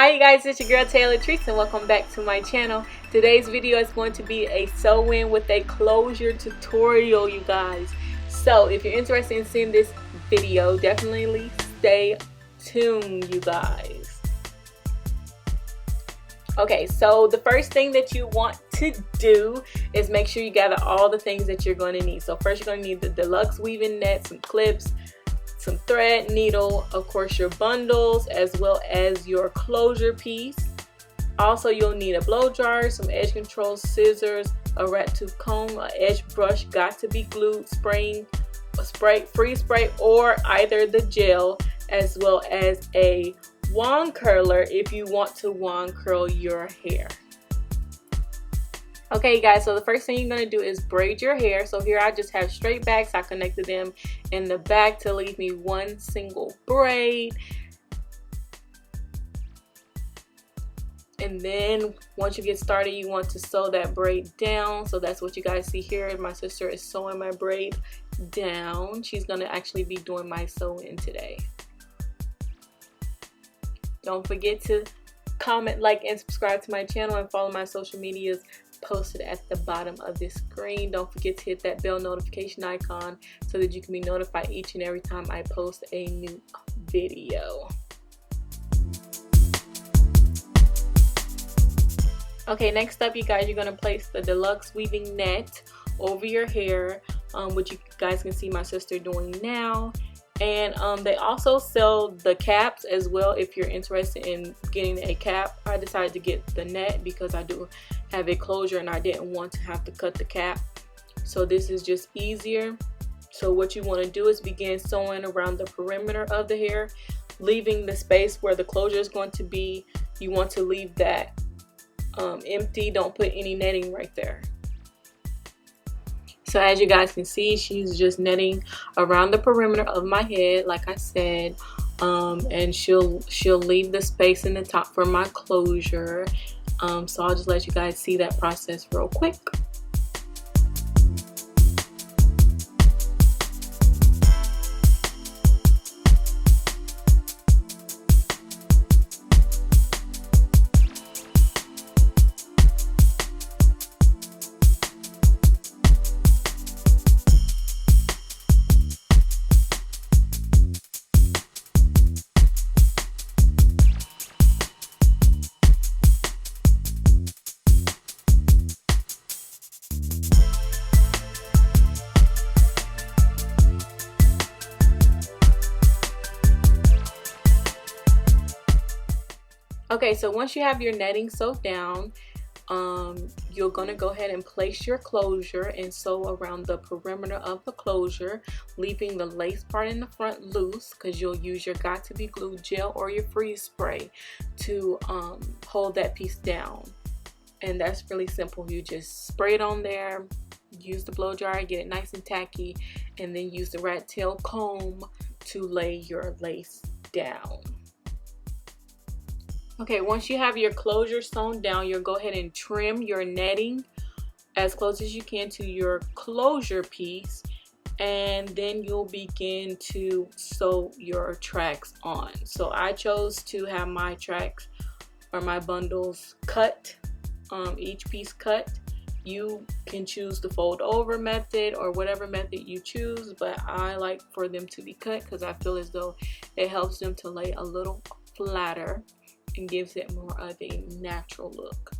Hi you guys, it's your girl TayaLatrice and welcome back to my channel. Today's video is going to be a sew-in with a closure tutorial, you guys. So if you're interested in seeing this video, definitely stay tuned, you guys. Okay, so the first thing that you want to do is make sure you gather all the things that you're going to need. So first you're going to need the Deluxe Weaving Net, some clips, some thread, needle, of course your bundles, as well as your closure piece. Also you'll need a blow dryer, some edge control scissors, a rat tooth comb, an edge brush, got to be glued, spraying, freeze spray, or either the gel, as well as a wand curler if you want to wand curl your hair. Okay guys, so the first thing you're going to do is braid your hair. So here I just have straight backs. I connected them in the back to leave me one single braid. And then once you get started, you want to sew that braid down. So that's what you guys see here. My sister is sewing my braid down. She's going to actually be doing my sew-in today. Don't forget to comment, like, and subscribe to my channel and follow my social medias posted at the bottom of this screen. Don't forget to hit that bell notification icon so that you can be notified each and every time I post a new video. Okay, next up you guys, you're going to place the Deluxe Weaving Net over your hair, which you guys can see my sister doing now. And they also sell the caps as well if you're interested in getting a cap. I decided to get the net because I do have a closure and I didn't want to have to cut the cap. So this is just easier. So what you want to do is begin sewing around the perimeter of the hair, leaving the space where the closure is going to be. You want to leave that empty. Don't put any netting right there. So as you guys can see, she's just netting around the perimeter of my head, like I said, and she'll leave the space in the top for my closure. So I'll just let you guys see that process real quick. Okay, so once you have your netting sewed down, you're going to go ahead and place your closure and sew around the perimeter of the closure, leaving the lace part in the front loose because you'll use your got to be glue gel or your freeze spray to hold that piece down. And that's really simple. You just spray it on there, use the blow dryer, get it nice and tacky, and then use the rat tail comb to lay your lace down. Okay, once you have your closure sewn down, you'll go ahead and trim your netting as close as you can to your closure piece, and then you'll begin to sew your tracks on. So I chose to have my tracks or my bundles cut, each piece cut. You can choose the fold over method or whatever method you choose, but I like for them to be cut because I feel as though it helps them to lay a little flatter and gives it more of a natural look.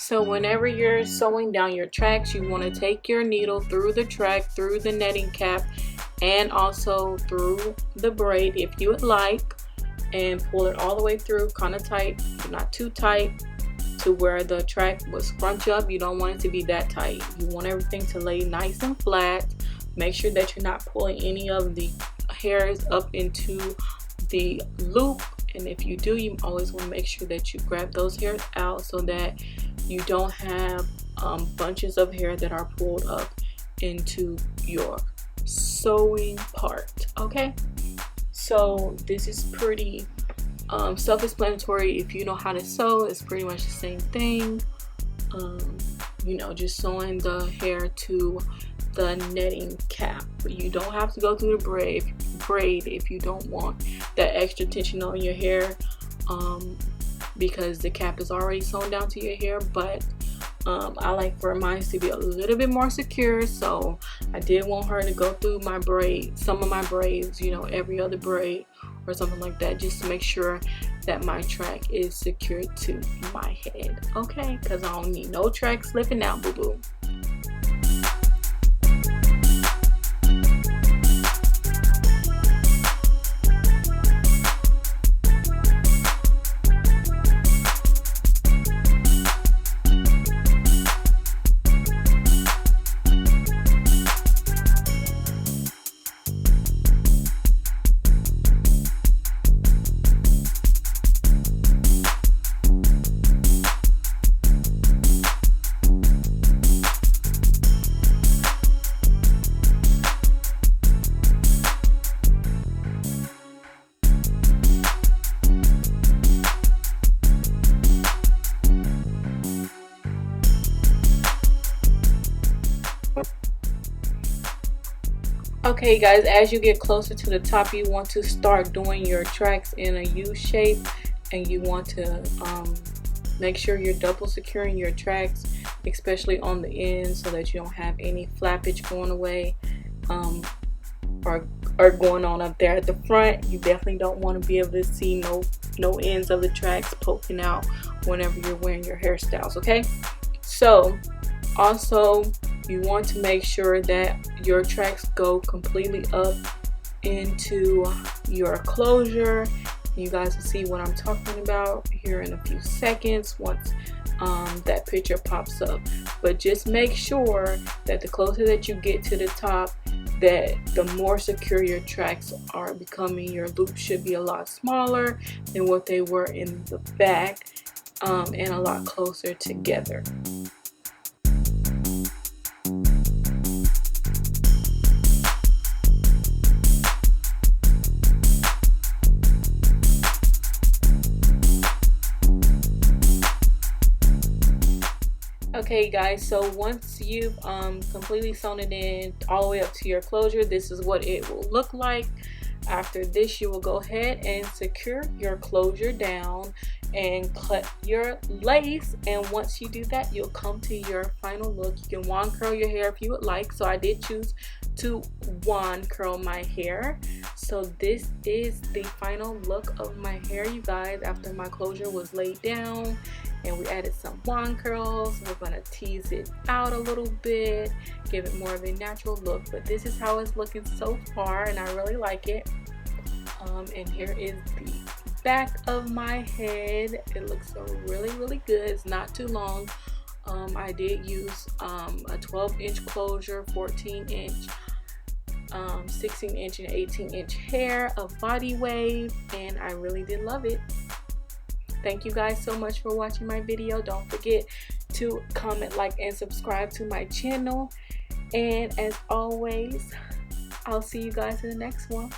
So whenever you're sewing down your tracks, you want to take your needle through the track, through the netting cap, and also through the braid if you would like, and pull it all the way through, kind of tight, but not too tight to where the track will scrunch up. You don't want it to be that tight. You want everything to lay nice and flat. Make sure that you're not pulling any of the hairs up into the loop, and if you do, you always want to make sure that you grab those hairs out so that you don't have bunches of hair that are pulled up into your sewing part. Okay, so this is pretty self-explanatory. If you know how to sew, it's pretty much the same thing. You know, just sewing the hair to the netting cap. But you don't have to go through the braid if you don't want that extra tension on your hair, because the cap is already sewn down to your hair. But I like for mine to be a little bit more secure, so I did want her to go through my braid, some of my braids, you know, every other braid or something like that, just to make sure that my track is secured to my head. Okay, because I don't need no track slipping out, boo boo. Okay guys, as you get closer to the top, you want to start doing your tracks in a U shape, and you want to make sure you're double securing your tracks, especially on the ends, so that you don't have any flappage going away or going on up there at the front. You definitely don't want to be able to see no ends of the tracks poking out whenever you're wearing your hairstyles. Okay, so also you want to make sure that your tracks go completely up into your closure. You guys will see what I'm talking about here in a few seconds once that picture pops up. But just make sure that the closer that you get to the top, that the more secure your tracks are becoming. Your loops should be a lot smaller than what they were in the back, and a lot closer together. Okay guys, so once you've completely sewn it in all the way up to your closure, this is what it will look like. After this, you will go ahead and secure your closure down and cut your lace, and once you do that, you'll come to your final look. You can wand curl your hair if you would like, so I did choose to wand curl my hair. So this is the final look of my hair, you guys, after my closure was laid down and we added some wand curls. We're gonna tease it out a little bit, give it more of a natural look, but this is how it's looking so far, and I really like it. And here is the back of my head. It looks really good. It's not too long. I did use a 12-inch closure, 14-inch, 16-inch, and 18-inch hair of body wave, and I really did love it. Thank you guys so much for watching my video. Don't forget to comment, like, and subscribe to my channel, and as always, I'll see you guys in the next one.